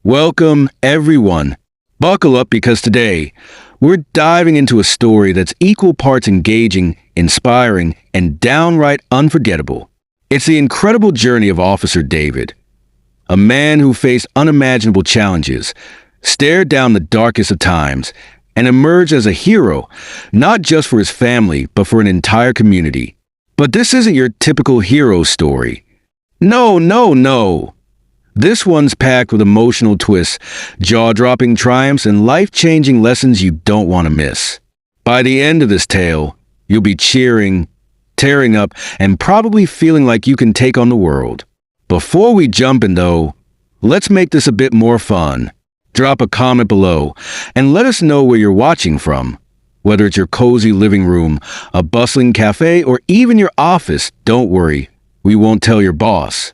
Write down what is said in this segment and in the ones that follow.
Welcome, everyone. Buckle up because today we're diving into a story that's equal parts engaging, inspiring, and downright unforgettable. It's the incredible journey of Officer David, a man who faced unimaginable challenges, stared down the darkest of times, and emerged as a hero, not just for his family, but for an entire community. But this isn't your typical hero story. No. This one's packed with emotional twists, jaw-dropping triumphs, and life-changing lessons you don't want to miss. By the end of this tale, you'll be cheering, tearing up, and probably feeling like you can take on the world. Before we jump in, though, let's make this a bit more fun. Drop a comment below and let us know where you're watching from. Whether it's your cozy living room, a bustling cafe, or even your office, don't worry, we won't tell your boss.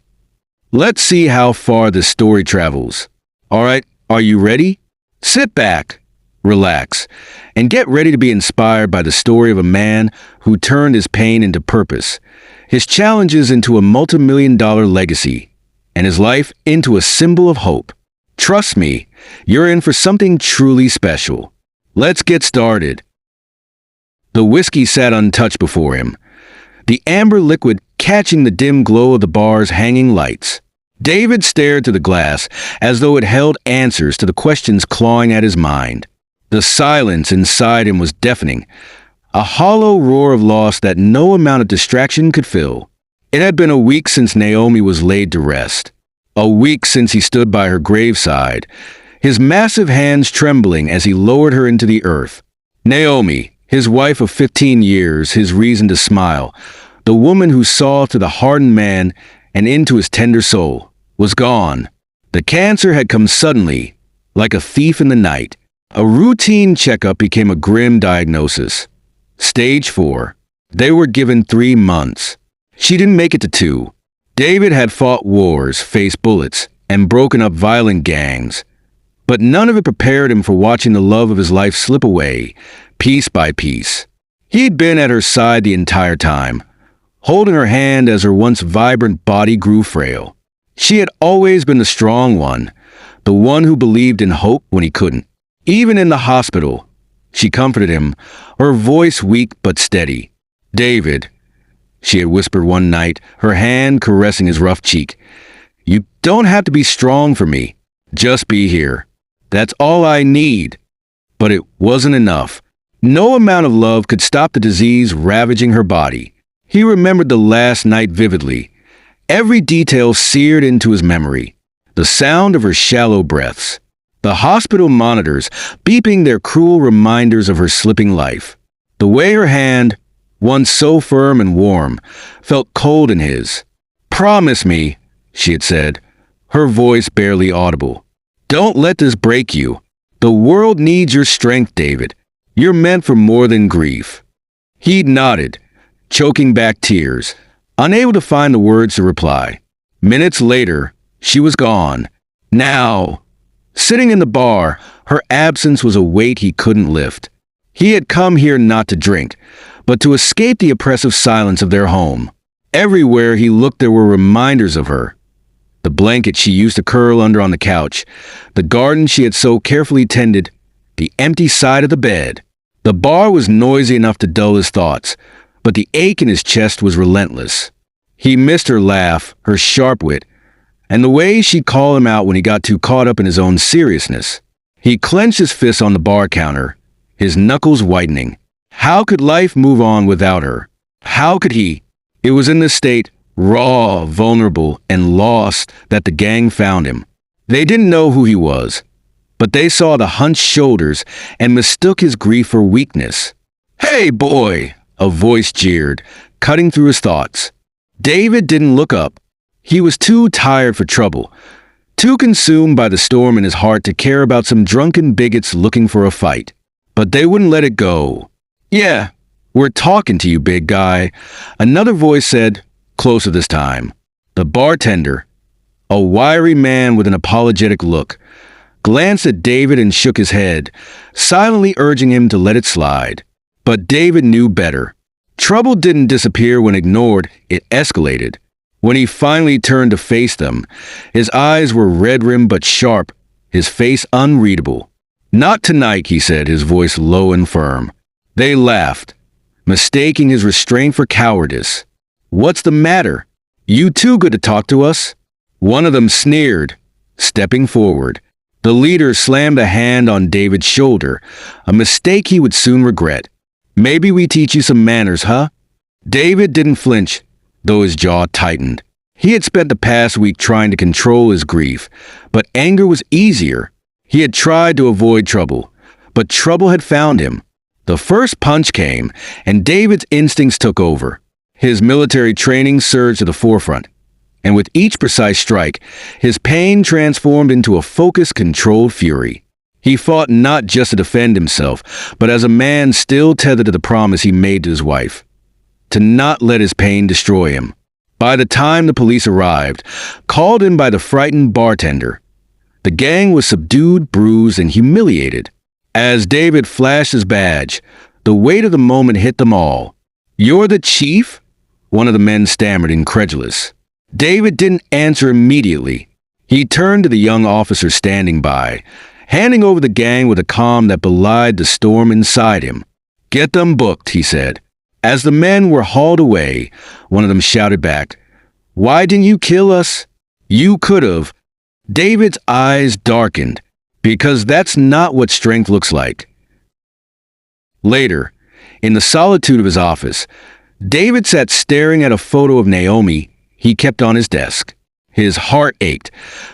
Let's see how far this story travels. All right, are you ready? Sit back, relax, and get ready to be inspired by the story of a man who turned his pain into purpose, his challenges into a multi-million-dollar legacy, and his life into a symbol of hope. Trust me, you're in for something truly special. Let's get started. The whiskey sat untouched before him, the amber liquid catching the dim glow of the bar's hanging lights. David stared through the glass as though it held answers to the questions clawing at his mind. The silence inside him was deafening, a hollow roar of loss that no amount of distraction could fill. It had been a week since Naomi was laid to rest, a week since he stood by her graveside, his massive hands trembling as he lowered her into the earth. Naomi, his wife of 15 years, his reason to smile, the woman who saw through the hardened man and into his tender soul, was gone. The cancer had come suddenly, like a thief in the night. A routine checkup became a grim diagnosis. Stage 4. They were given 3 months. She didn't make it to 2. David had fought wars, faced bullets, and broken up violent gangs. But none of it prepared him for watching the love of his life slip away, piece by piece. He'd been at her side the entire time, holding her hand as her once vibrant body grew frail. She had always been the strong one, the one who believed in hope when he couldn't. Even in the hospital, she comforted him, her voice weak but steady. "David," she had whispered one night, her hand caressing his rough cheek, "you don't have to be strong for me. Just be here. That's all I need." But it wasn't enough. No amount of love could stop the disease ravaging her body. He remembered the last night vividly, every detail seared into his memory. The sound of her shallow breaths, the hospital monitors beeping their cruel reminders of her slipping life. The way her hand, once so firm and warm, felt cold in his. "Promise me," she had said, her voice barely audible. "Don't let this break you. The world needs your strength, David. You're meant for more than grief." He nodded, choking back tears, unable to find the words to reply. Minutes later, she was gone. Now, sitting in the bar, her absence was a weight he couldn't lift. He had come here not to drink, but to escape the oppressive silence of their home. Everywhere he looked there were reminders of her. The blanket she used to curl under on the couch, the garden she had so carefully tended, the empty side of the bed. The bar was noisy enough to dull his thoughts, but the ache in his chest was relentless. He missed her laugh, her sharp wit, and the way she'd call him out when he got too caught up in his own seriousness. He clenched his fist on the bar counter, his knuckles whitening. How could life move on without her? How could he? It was in this state, raw, vulnerable, and lost, that the gang found him. They didn't know who he was, but they saw the hunched shoulders and mistook his grief for weakness. "Hey, boy!" a voice jeered, cutting through his thoughts. David didn't look up. He was too tired for trouble, too consumed by the storm in his heart to care about some drunken bigots looking for a fight. But they wouldn't let it go. "Yeah, we're talking to you, big guy," another voice said, closer this time. The bartender, a wiry man with an apologetic look, glanced at David and shook his head, silently urging him to let it slide. But David knew better. Trouble didn't disappear when ignored, it escalated. When he finally turned to face them, his eyes were red-rimmed but sharp, his face unreadable. "Not tonight," he said, his voice low and firm. They laughed, mistaking his restraint for cowardice. "What's the matter? You too good to talk to us?" One of them sneered, stepping forward. The leader slammed a hand on David's shoulder, a mistake he would soon regret. "Maybe we teach you some manners, huh?" David didn't flinch, though his jaw tightened. He had spent the past week trying to control his grief, but anger was easier. He had tried to avoid trouble, but trouble had found him. The first punch came, and David's instincts took over. His military training surged to the forefront, and with each precise strike, his pain transformed into a focused, controlled fury. He fought not just to defend himself, but as a man still tethered to the promise he made to his wife, to not let his pain destroy him. By the time the police arrived, called in by the frightened bartender, the gang was subdued, bruised, and humiliated. As David flashed his badge, the weight of the moment hit them all. "You're the chief?" One of the men stammered, incredulous. David didn't answer immediately. He turned to the young officer standing by, handing over the gang with a calm that belied the storm inside him. "Get them booked," he said. As the men were hauled away, one of them shouted back, "Why didn't you kill us? You could have." David's eyes darkened, because that's not what strength looks like. Later, in the solitude of his office, David sat staring at a photo of Naomi he kept on his desk. His heart ached,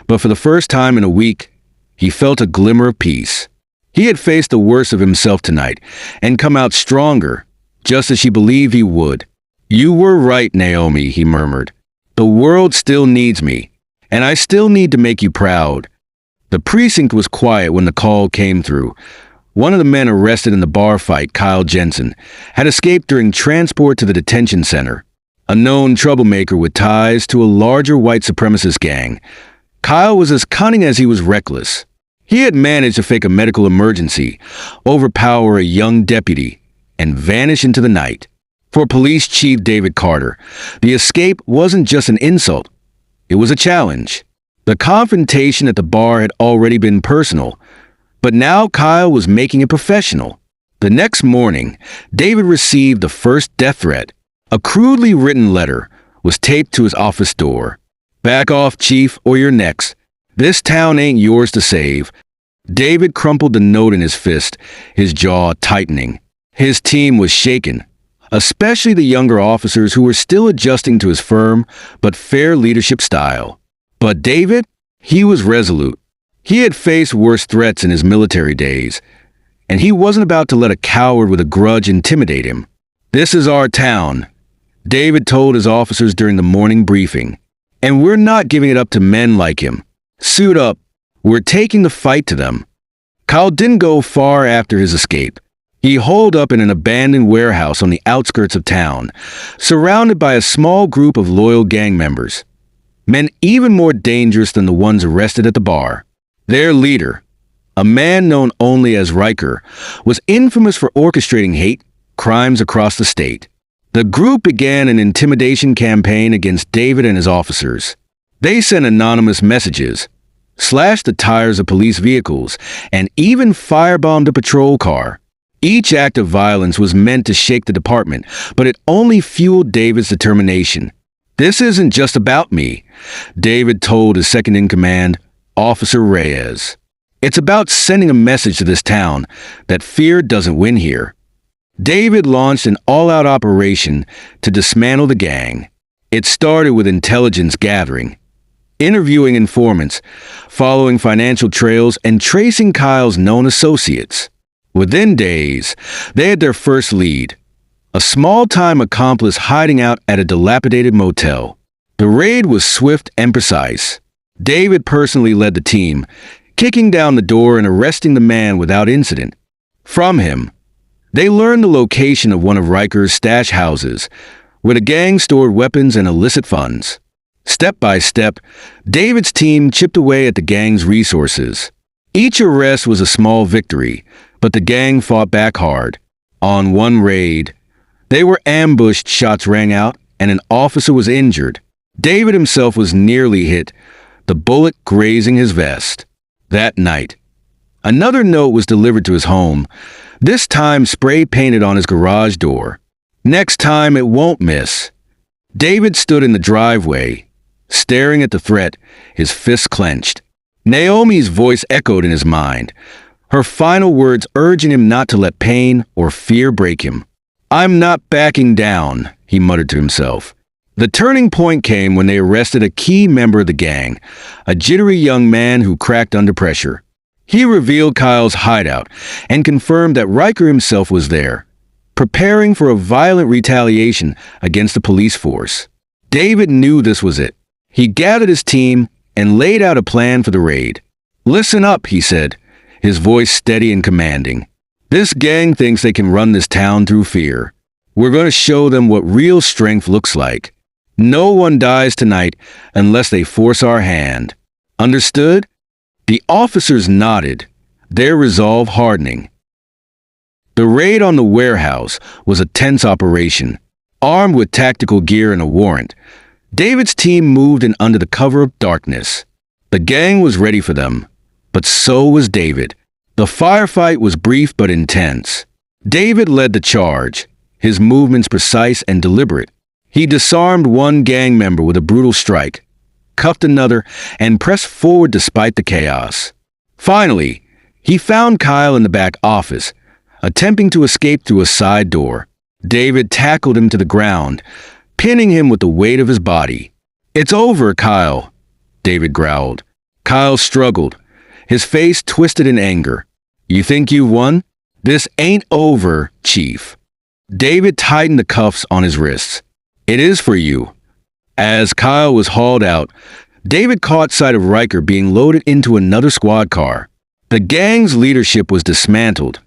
but for the first time in a week, he felt a glimmer of peace. He had faced the worst of himself tonight and come out stronger, just as she believed he would. "You were right, Naomi," he murmured. "The world still needs me, and I still need to make you proud." The precinct was quiet when the call came through. One of the men arrested in the bar fight, Kyle Jensen, had escaped during transport to the detention center. A known troublemaker with ties to a larger white supremacist gang, Kyle was as cunning as he was reckless. He had managed to fake a medical emergency, overpower a young deputy, and vanish into the night. For Police Chief David Carter, the escape wasn't just an insult, it was a challenge. The confrontation at the bar had already been personal, but now Kyle was making it professional. The next morning, David received the first death threat. A crudely written letter was taped to his office door. "Back off, Chief, or you're next. This town ain't yours to save." David crumpled the note in his fist, his jaw tightening. His team was shaken, especially the younger officers who were still adjusting to his firm but fair leadership style. But David, he was resolute. He had faced worse threats in his military days, and he wasn't about to let a coward with a grudge intimidate him. "This is our town," David told his officers during the morning briefing, "and we're not giving it up to men like him. Suit up. We're taking the fight to them." Kyle didn't go far after his escape. He holed up in an abandoned warehouse on the outskirts of town, surrounded by a small group of loyal gang members, men even more dangerous than the ones arrested at the bar. Their leader, a man known only as Riker, was infamous for orchestrating hate crimes across the state. The group began an intimidation campaign against David and his officers. They sent anonymous messages, slashed the tires of police vehicles, and even firebombed a patrol car. Each act of violence was meant to shake the department, but it only fueled David's determination. "This isn't just about me," David told his second-in-command, Officer Reyes. "It's about sending a message to this town that fear doesn't win here." David launched an all-out operation to dismantle the gang. It started with intelligence gathering, interviewing informants, following financial trails, and tracing Kyle's known associates. Within days, they had their first lead, a small-time accomplice hiding out at a dilapidated motel. The raid was swift and precise. David personally led the team, kicking down the door and arresting the man without incident. From him, they learned the location of one of Riker's stash houses, where the gang stored weapons and illicit funds. Step by step, David's team chipped away at the gang's resources. Each arrest was a small victory, but the gang fought back hard. On one raid, they were ambushed, shots rang out, and an officer was injured. David himself was nearly hit, the bullet grazing his vest. That night, another note was delivered to his home, this time spray-painted on his garage door. Next time it won't miss. David stood in the driveway, staring at the threat, his fists clenched. Naomi's voice echoed in his mind, her final words urging him not to let pain or fear break him. "I'm not backing down," he muttered to himself. The turning point came when they arrested a key member of the gang, a jittery young man who cracked under pressure. He revealed Kyle's hideout and confirmed that Riker himself was there, preparing for a violent retaliation against the police force. David knew this was it. He gathered his team and laid out a plan for the raid. "Listen up," he said, his voice steady and commanding. "This gang thinks they can run this town through fear. We're going to show them what real strength looks like. No one dies tonight unless they force our hand. Understood?" The officers nodded, their resolve hardening. The raid on the warehouse was a tense operation. Armed with tactical gear and a warrant, David's team moved in under the cover of darkness. The gang was ready for them, but so was David. The firefight was brief but intense. David led the charge, his movements precise and deliberate. He disarmed one gang member with a brutal strike, cuffed another, and pressed forward despite the chaos. Finally, he found Kyle in the back office, attempting to escape through a side door. David tackled him to the ground, pinning him with the weight of his body. "It's over, Kyle," David growled. Kyle struggled, his face twisted in anger. "You think you've won? This ain't over, Chief." David tightened the cuffs on his wrists. "It is for you." As Kyle was hauled out, David caught sight of Riker being loaded into another squad car. The gang's leadership was dismantled,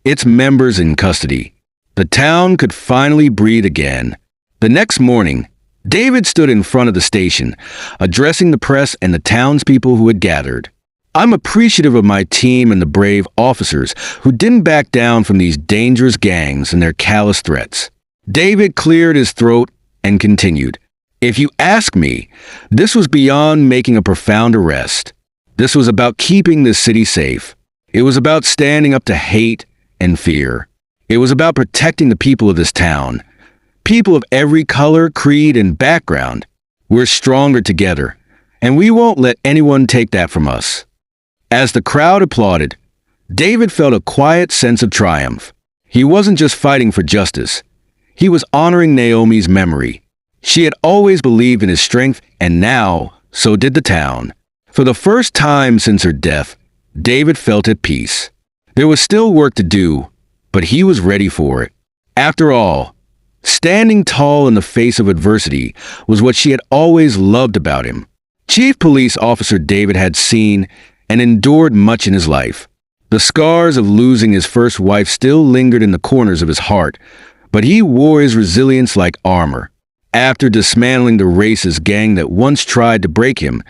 its members in custody. The town could finally breathe again. The next morning, David stood in front of the station, addressing the press and the townspeople who had gathered. "I'm appreciative of my team and the brave officers who didn't back down from these dangerous gangs and their callous threats." David cleared his throat and continued. "If you ask me, this was beyond making a profound arrest. This was about keeping this city safe. It was about standing up to hate and fear. It was about protecting the people of this town. People of every color, creed, and background. We're stronger together, and we won't let anyone take that from us." As the crowd applauded, David felt a quiet sense of triumph. He wasn't just fighting for justice. He was honoring Naomi's memory. She had always believed in his strength, and now, so did the town. For the first time since her death, David felt at peace. There was still work to do, but he was ready for it. After all, standing tall in the face of adversity was what she had always loved about him. Chief Police Officer David had seen and endured much in his life. The scars of losing his first wife still lingered in the corners of his heart, but he wore his resilience like armor. After dismantling the racist gang that once tried to break him,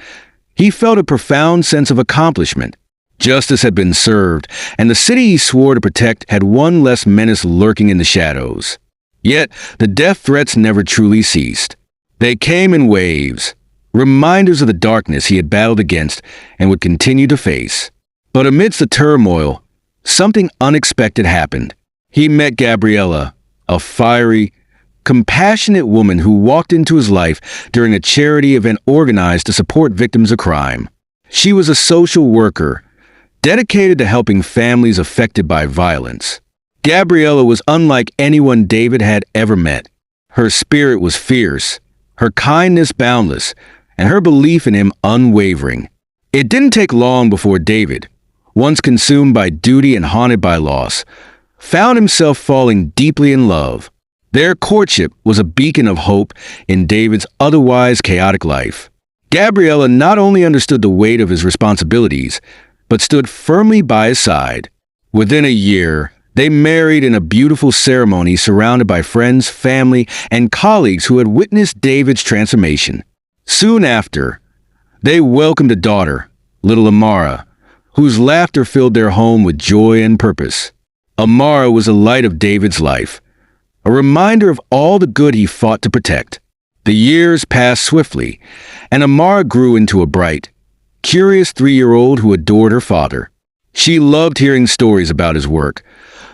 he felt a profound sense of accomplishment. Justice had been served, and the city he swore to protect had one less menace lurking in the shadows. Yet, the death threats never truly ceased. They came in waves, reminders of the darkness he had battled against and would continue to face. But amidst the turmoil, something unexpected happened. He met Gabriella, a fiery, compassionate woman who walked into his life during a charity event organized to support victims of crime. She was a social worker, dedicated to helping families affected by violence. Gabriella was unlike anyone David had ever met. Her spirit was fierce, her kindness boundless, and her belief in him unwavering. It didn't take long before David, once consumed by duty and haunted by loss, found himself falling deeply in love. Their courtship was a beacon of hope in David's otherwise chaotic life. Gabriella not only understood the weight of his responsibilities, but stood firmly by his side. Within a year, they married in a beautiful ceremony surrounded by friends, family, and colleagues who had witnessed David's transformation. Soon after, they welcomed a daughter, little Amara, whose laughter filled their home with joy and purpose. Amara was the light of David's life, a reminder of all the good he fought to protect. The years passed swiftly, and Amara grew into a bright, curious 3-year-old who adored her father. She loved hearing stories about his work,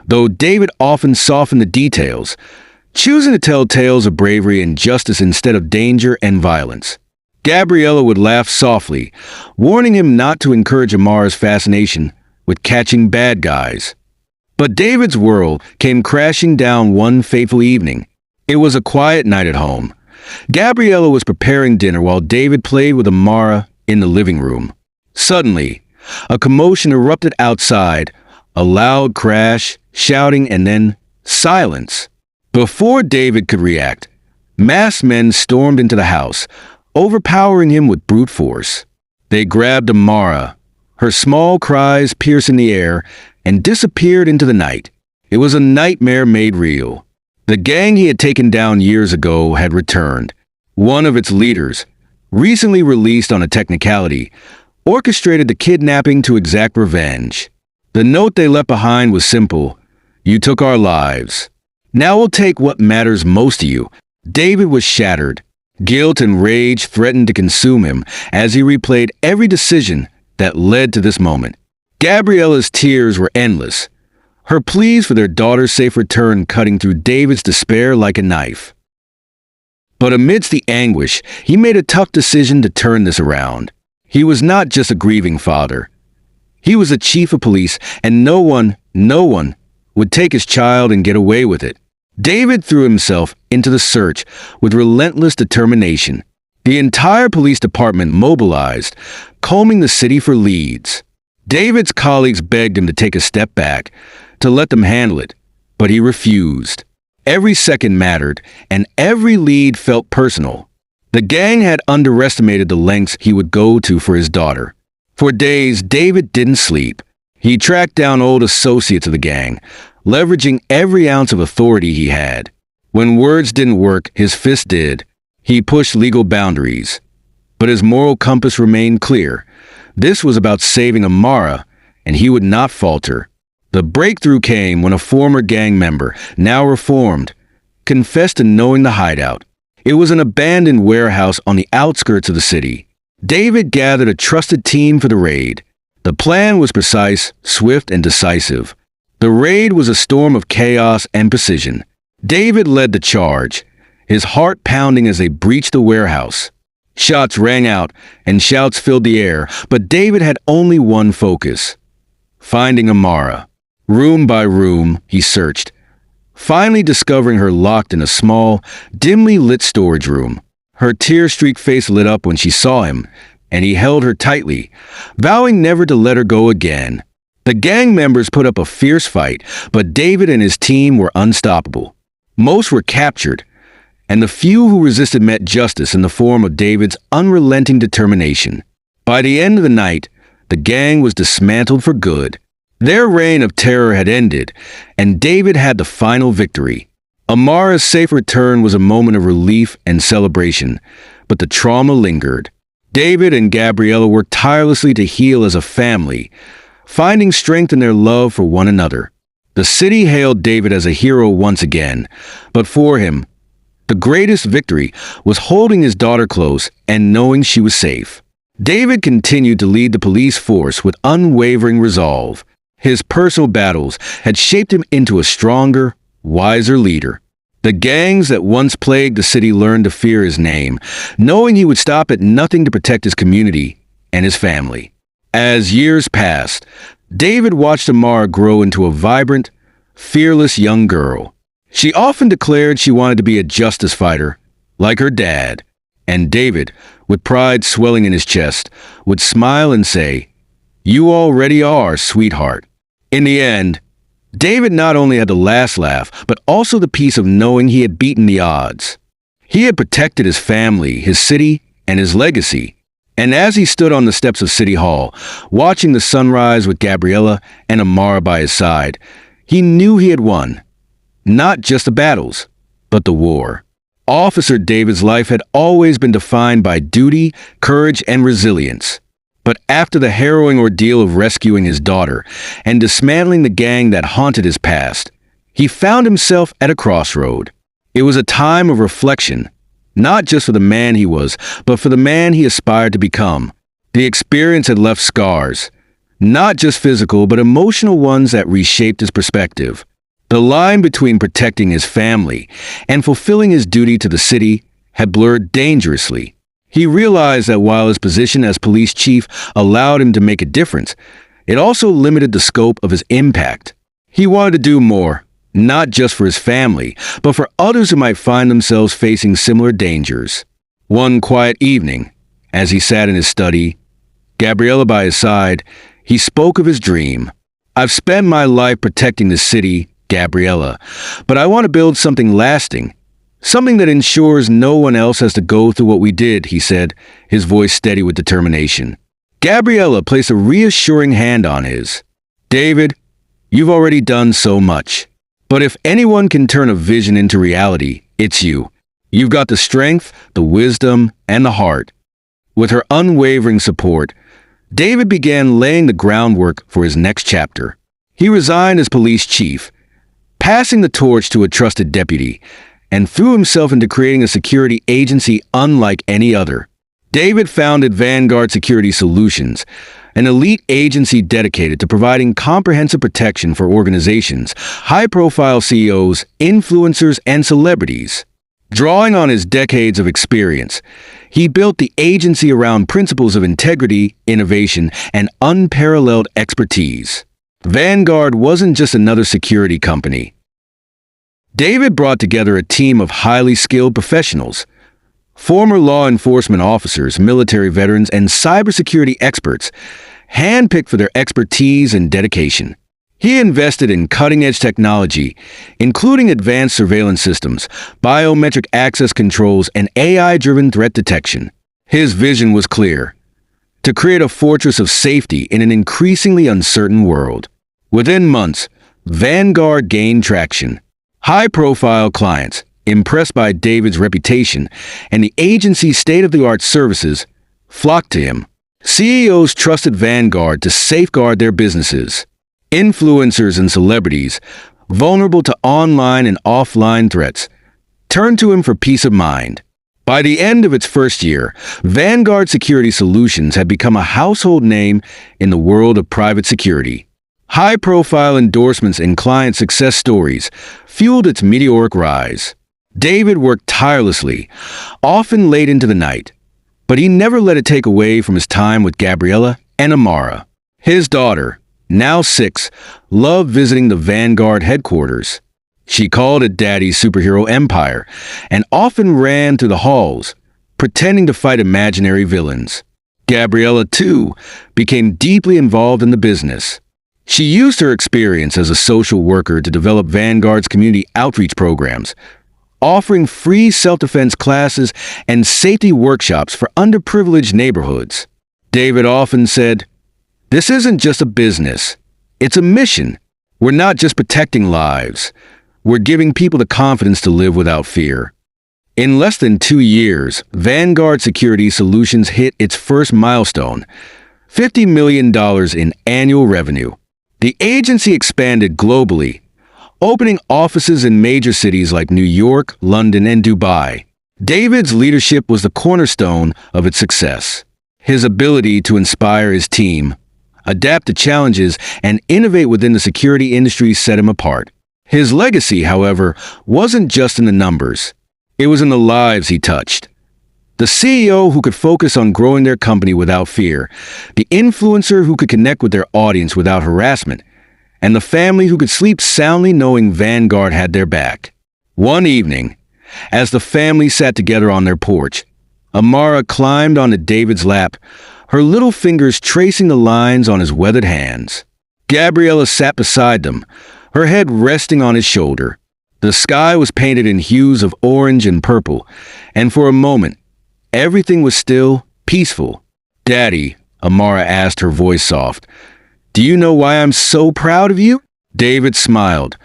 though David often softened the details, choosing to tell tales of bravery and justice instead of danger and violence. Gabriella would laugh softly, warning him not to encourage Amara's fascination with catching bad guys. But David's world came crashing down one fateful evening. It was a quiet night at home. Gabriella was preparing dinner while David played with Amara in the living room. Suddenly, a commotion erupted outside, a loud crash, shouting, and then silence. Before David could react, masked men stormed into the house, overpowering him with brute force. They grabbed Amara, her small cries piercing the air, and disappeared into the night. It was a nightmare made real. The gang he had taken down years ago had returned. One of its leaders, recently released on a technicality, orchestrated the kidnapping to exact revenge. The note they left behind was simple: "You took our lives. Now we'll take what matters most to you." David was shattered. Guilt and rage threatened to consume him as he replayed every decision that led to this moment. Gabriella's tears were endless, her pleas for their daughter's safe return cutting through David's despair like a knife. But amidst the anguish, he made a tough decision to turn this around. He was not just a grieving father. He was a chief of police, and no one would take his child and get away with it. David threw himself into the search with relentless determination. The entire police department mobilized, combing the city for leads. David's colleagues begged him to take a step back, to let them handle it, but he refused. Every second mattered, and every lead felt personal. The gang had underestimated the lengths he would go to for his daughter. For days, David didn't sleep. He tracked down old associates of the gang, leveraging every ounce of authority he had. When words didn't work, his fist did. He pushed legal boundaries. But his moral compass remained clear. This was about saving Amara, and he would not falter. The breakthrough came when a former gang member, now reformed, confessed to knowing the hideout. It was an abandoned warehouse on the outskirts of the city. David gathered a trusted team for the raid. The plan was precise, swift, and decisive. The raid was a storm of chaos and precision. David led the charge, his heart pounding as they breached the warehouse. Shots rang out and shouts filled the air, but David had only one focus: finding Amara. Room by room, he searched, finally discovering her locked in a small, dimly lit storage room. Her tear-streaked face lit up when she saw him, and he held her tightly, vowing never to let her go again. The gang members put up a fierce fight, but David and his team were unstoppable. Most were captured, and the few who resisted met justice in the form of David's unrelenting determination. By the end of the night, the gang was dismantled for good. Their reign of terror had ended, and David had the final victory. Amara's safe return was a moment of relief and celebration, but the trauma lingered. David and Gabriella worked tirelessly to heal as a family, finding strength in their love for one another. The city hailed David as a hero once again, but for him, the greatest victory was holding his daughter close and knowing she was safe. David continued to lead the police force with unwavering resolve. His personal battles had shaped him into a stronger, wiser leader. The gangs that once plagued the city learned to fear his name, knowing he would stop at nothing to protect his community and his family. As years passed, David watched Amara grow into a vibrant, fearless young girl. She often declared she wanted to be a justice fighter, like her dad, and David, with pride swelling in his chest, would smile and say, "You already are, sweetheart." In the end, David not only had the last laugh, but also the peace of knowing he had beaten the odds. He had protected his family, his city, and his legacy. And as he stood on the steps of City Hall, watching the sunrise with Gabriella and Amara by his side, he knew he had won. Not just the battles, but the war. Officer David's life had always been defined by duty, courage, and resilience. But after the harrowing ordeal of rescuing his daughter and dismantling the gang that haunted his past, he found himself at a crossroad. It was a time of reflection, not just for the man he was, but for the man he aspired to become. The experience had left scars, not just physical but emotional ones that reshaped his perspective. The line between protecting his family and fulfilling his duty to the city had blurred dangerously. He realized that while his position as police chief allowed him to make a difference, it also limited the scope of his impact. He wanted to do more, not just for his family, but for others who might find themselves facing similar dangers. One quiet evening, as he sat in his study, Gabriella by his side, he spoke of his dream. "I've spent my life protecting the city, Gabriella, but I want to build something lasting. Something that ensures no one else has to go through what we did," he said, his voice steady with determination. Gabriella placed a reassuring hand on his. "David, you've already done so much. But if anyone can turn a vision into reality, it's you. You've got the strength, the wisdom, and the heart." With her unwavering support, David began laying the groundwork for his next chapter. He resigned as police chief, passing the torch to a trusted deputy, and threw himself into creating a security agency unlike any other. David founded Vanguard Security Solutions, an elite agency dedicated to providing comprehensive protection for organizations, high-profile CEOs, influencers, and celebrities. Drawing on his decades of experience, he built the agency around principles of integrity, innovation, and unparalleled expertise. Vanguard wasn't just another security company. David brought together a team of highly skilled professionals, former law enforcement officers, military veterans, and cybersecurity experts, handpicked for their expertise and dedication. He invested in cutting-edge technology, including advanced surveillance systems, biometric access controls, and AI-driven threat detection. His vision was clear: to create a fortress of safety in an increasingly uncertain world. Within months, Vanguard gained traction. High-profile clients, impressed by David's reputation and the agency's state-of-the-art services, flocked to him. CEOs trusted Vanguard to safeguard their businesses. Influencers and celebrities, vulnerable to online and offline threats, turned to him for peace of mind. By the end of its first year, Vanguard Security Solutions had become a household name in the world of private security. High-profile endorsements and client success stories fueled its meteoric rise. David worked tirelessly, often late into the night, but he never let it take away from his time with Gabriella and Amara. His daughter, now 6, loved visiting the Vanguard headquarters. She called it Daddy's superhero empire and often ran through the halls, pretending to fight imaginary villains. Gabriella, too, became deeply involved in the business. She used her experience as a social worker to develop Vanguard's community outreach programs, offering free self-defense classes and safety workshops for underprivileged neighborhoods. David often said, "This isn't just a business. It's a mission. We're not just protecting lives. We're giving people the confidence to live without fear." In less than 2 years, Vanguard Security Solutions hit its first milestone, $50 million in annual revenue. The agency expanded globally, opening offices in major cities like New York, London, and Dubai. David's leadership was the cornerstone of its success. His ability to inspire his team, adapt to challenges, and innovate within the security industry set him apart. His legacy, however, wasn't just in the numbers. It was in the lives he touched. The CEO who could focus on growing their company without fear, the influencer who could connect with their audience without harassment, and the family who could sleep soundly knowing Vanguard had their back. One evening, as the family sat together on their porch, Amara climbed onto David's lap, her little fingers tracing the lines on his weathered hands. Gabriella sat beside them, her head resting on his shoulder. The sky was painted in hues of orange and purple, and for a moment, everything was still, peaceful. "Daddy," Amara asked, her voice soft, "do you know why I'm so proud of you?" David smiled,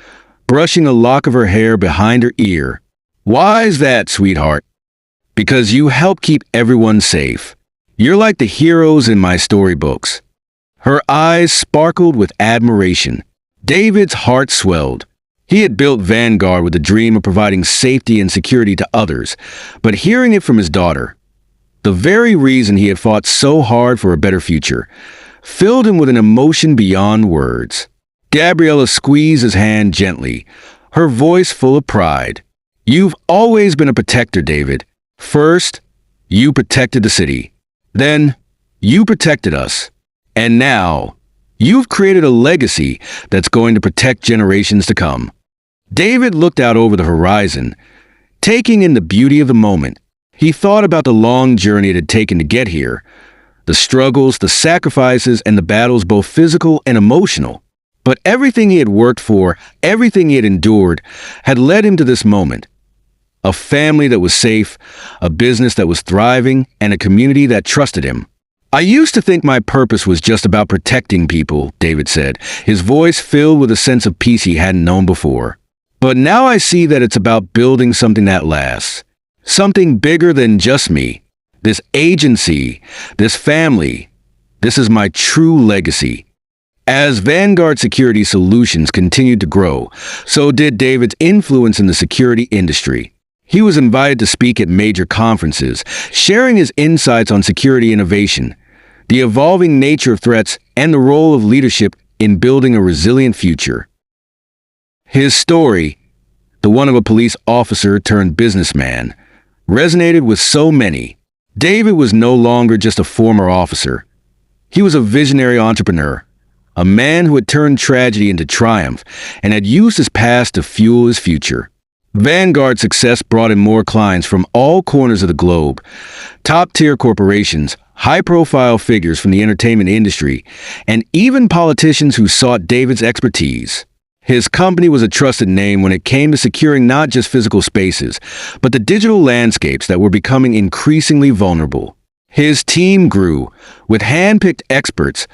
brushing a lock of her hair behind her ear. "Why is that, sweetheart?" "Because you help keep everyone safe. You're like the heroes in my storybooks." Her eyes sparkled with admiration. David's heart swelled. He had built Vanguard with a dream of providing safety and security to others, but hearing it from his daughter, The very reason he had fought so hard for a better future, filled him with an emotion beyond words. Gabriella squeezed his hand gently, her voice full of pride. "You've always been a protector, David. First, you protected the city. Then, you protected us. And now, you've created a legacy that's going to protect generations to come." David looked out over the horizon, taking in the beauty of the moment. He thought about the long journey it had taken to get here, the struggles, the sacrifices, and the battles, both physical and emotional. But everything he had worked for, everything he had endured, had led him to this moment. A family that was safe, a business that was thriving, and a community that trusted him. "I used to think my purpose was just about protecting people," David said, his voice filled with a sense of peace he hadn't known before. "But now I see that it's about building something that lasts. Something bigger than just me. This agency, this family, this is my true legacy." As Vanguard Security Solutions continued to grow, so did David's influence in the security industry. He was invited to speak at major conferences, sharing his insights on security innovation, the evolving nature of threats, and the role of leadership in building a resilient future. His story, the one of a police officer turned businessman, resonated with so many. David was no longer just a former officer. He was a visionary entrepreneur, a man who had turned tragedy into triumph and had used his past to fuel his future. Vanguard's success brought him more clients from all corners of the globe, top-tier corporations, high-profile figures from the entertainment industry, and even politicians who sought David's expertise. His company was a trusted name when it came to securing not just physical spaces, but the digital landscapes that were becoming increasingly vulnerable. His team grew, with hand-picked experts,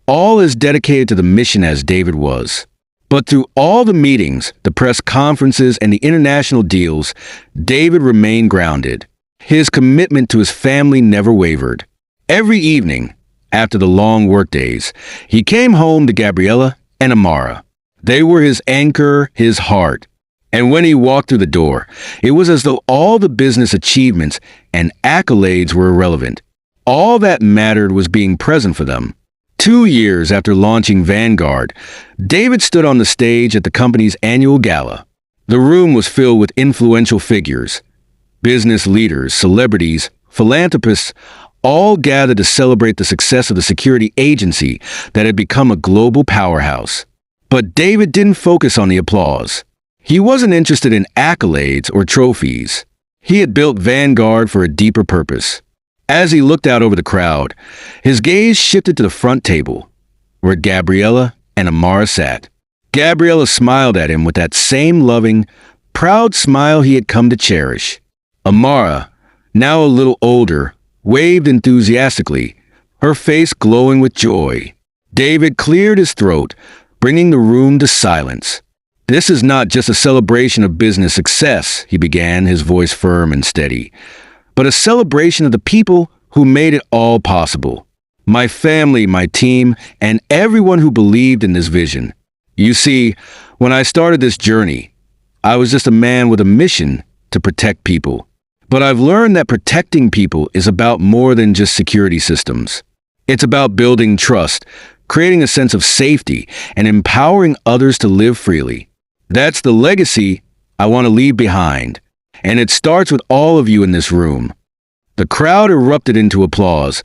all as dedicated to the mission as David was. But through all the meetings, the press conferences, and the international deals, David remained grounded. His commitment to his family never wavered. Every evening, after the long workdays, he came home to Gabriella and Amara. They were his anchor, his heart. And when he walked through the door, it was as though all the business achievements and accolades were irrelevant. All that mattered was being present for them. 2 years after launching Vanguard, David stood on the stage at the company's annual gala. The room was filled with influential figures, business leaders, celebrities, philanthropists, all gathered to celebrate the success of the security agency that had become a global powerhouse. But David didn't focus on the applause. He wasn't interested in accolades or trophies. He had built Vanguard for a deeper purpose. As he looked out over the crowd, his gaze shifted to the front table, where Gabriella and Amara sat. Gabriella smiled at him with that same loving, proud smile he had come to cherish. Amara, now a little older, waved enthusiastically, her face glowing with joy. David cleared his throat, bringing the room to silence. "This is not just a celebration of business success," he began, his voice firm and steady, "but a celebration of the people who made it all possible. My family, my team, and everyone who believed in this vision. You see, when I started this journey, I was just a man with a mission to protect people. But I've learned that protecting people is about more than just security systems. It's about building trust, creating a sense of safety, and empowering others to live freely. That's the legacy I want to leave behind. And it starts with all of you in this room." The crowd erupted into applause,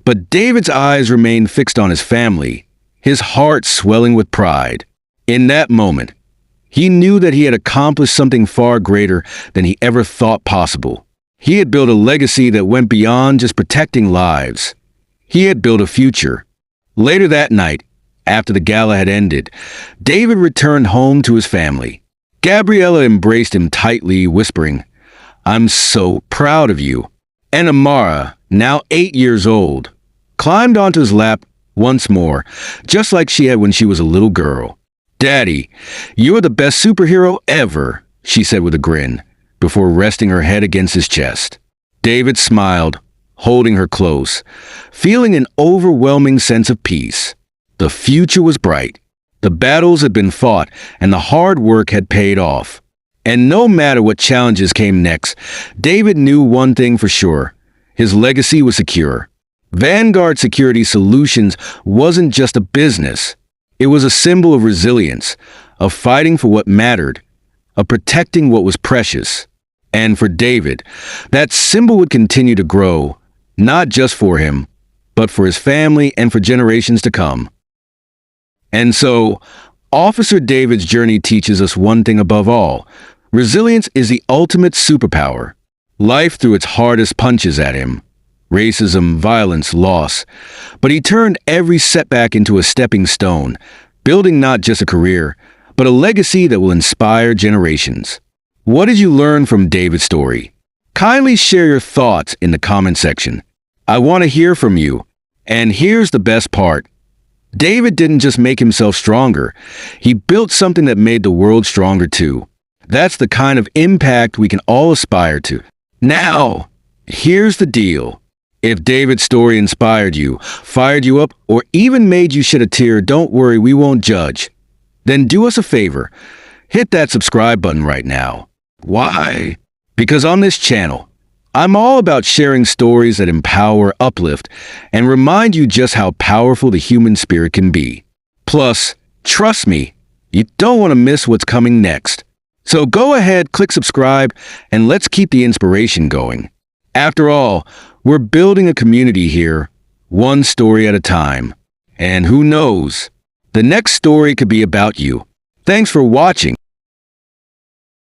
but David's eyes remained fixed on his family, his heart swelling with pride. In that moment, he knew that he had accomplished something far greater than he ever thought possible. He had built a legacy that went beyond just protecting lives. He had built a future. Later that night, after the gala had ended, David returned home to his family. Gabriella embraced him tightly, whispering, "I'm so proud of you." And Amara, now 8 years old, climbed onto his lap once more, just like she had when she was a little girl. "Daddy, you're the best superhero ever," she said with a grin, before resting her head against his chest. David smiled, holding her close, feeling an overwhelming sense of peace. The future was bright. The battles had been fought, and the hard work had paid off. And no matter what challenges came next, David knew one thing for sure. His legacy was secure. Vanguard Security Solutions wasn't just a business. It was a symbol of resilience, of fighting for what mattered, of protecting what was precious. And for David, that symbol would continue to grow, not just for him, but for his family and for generations to come. And so, Officer David's journey teaches us one thing above all. Resilience is the ultimate superpower. Life threw its hardest punches at him. Racism, violence, loss. But he turned every setback into a stepping stone, building not just a career, but a legacy that will inspire generations. What did you learn from David's story? Kindly share your thoughts in the comment section. I want to hear from you. And here's the best part. David didn't just make himself stronger. He built something that made the world stronger too. That's the kind of impact we can all aspire to. Now, here's the deal. If David's story inspired you, fired you up, or even made you shed a tear, don't worry, we won't judge. Then do us a favor. Hit that subscribe button right now. Why? Because on this channel, I'm all about sharing stories that empower, uplift, and remind you just how powerful the human spirit can be. Plus, trust me, you don't want to miss what's coming next. So go ahead, click subscribe, and let's keep the inspiration going. After all, we're building a community here, one story at a time. And who knows, the next story could be about you. Thanks for watching.